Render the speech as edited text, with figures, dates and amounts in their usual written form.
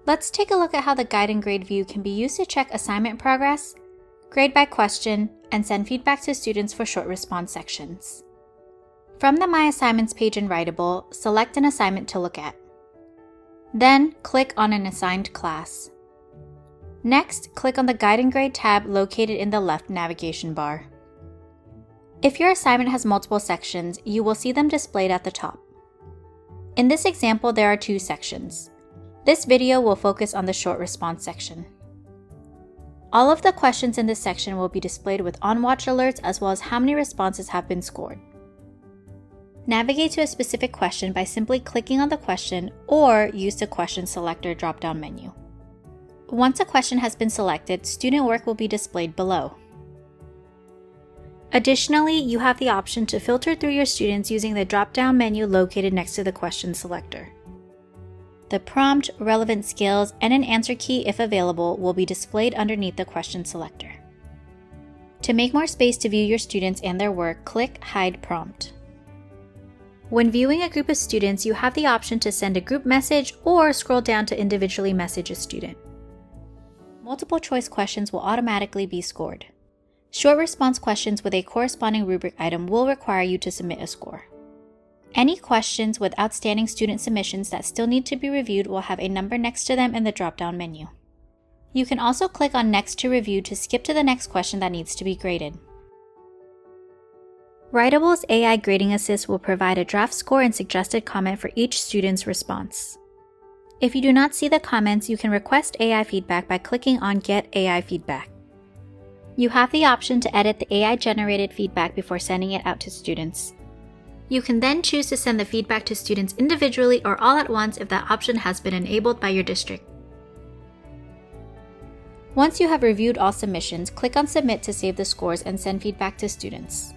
Let's take a look at how the Guide and Grade view can be used to check assignment progress, grade by question, and send feedback to students for short response sections. From the My Assignments page in Writable, select an assignment to look at. Then, click on an assigned class. Next, click on the Guide and Grade tab located in the left navigation bar. If your assignment has multiple sections, you will see them displayed at the top. In this example, there are 2 sections. This video will focus on the short response section. All of the questions in this section will be displayed with on-watch alerts as well as how many responses have been scored. Navigate to a specific question by simply clicking on the question or use the Question Selector drop-down menu. Once a question has been selected, student work will be displayed below. Additionally, you have the option to filter through your students using the drop-down menu located next to the Question Selector. The prompt, relevant skills, and an answer key, if available, will be displayed underneath the Question Selector. To make more space to view your students and their work, click Hide Prompt. When viewing a group of students, you have the option to send a group message or scroll down to individually message a student. Multiple choice questions will automatically be scored. Short response questions with a corresponding rubric item will require you to submit a score. Any questions with outstanding student submissions that still need to be reviewed will have a number next to them in the drop-down menu. You can also click on Next to Review to skip to the next question that needs to be graded. Writable's AI Grading Assist will provide a draft score and suggested comment for each student's response. If you do not see the comments, you can request AI feedback by clicking on Get AI Feedback. You have the option to edit the AI-generated feedback before sending it out to students. You can then choose to send the feedback to students individually or all at once if that option has been enabled by your district. Once you have reviewed all submissions, click on Submit to save the scores and send feedback to students.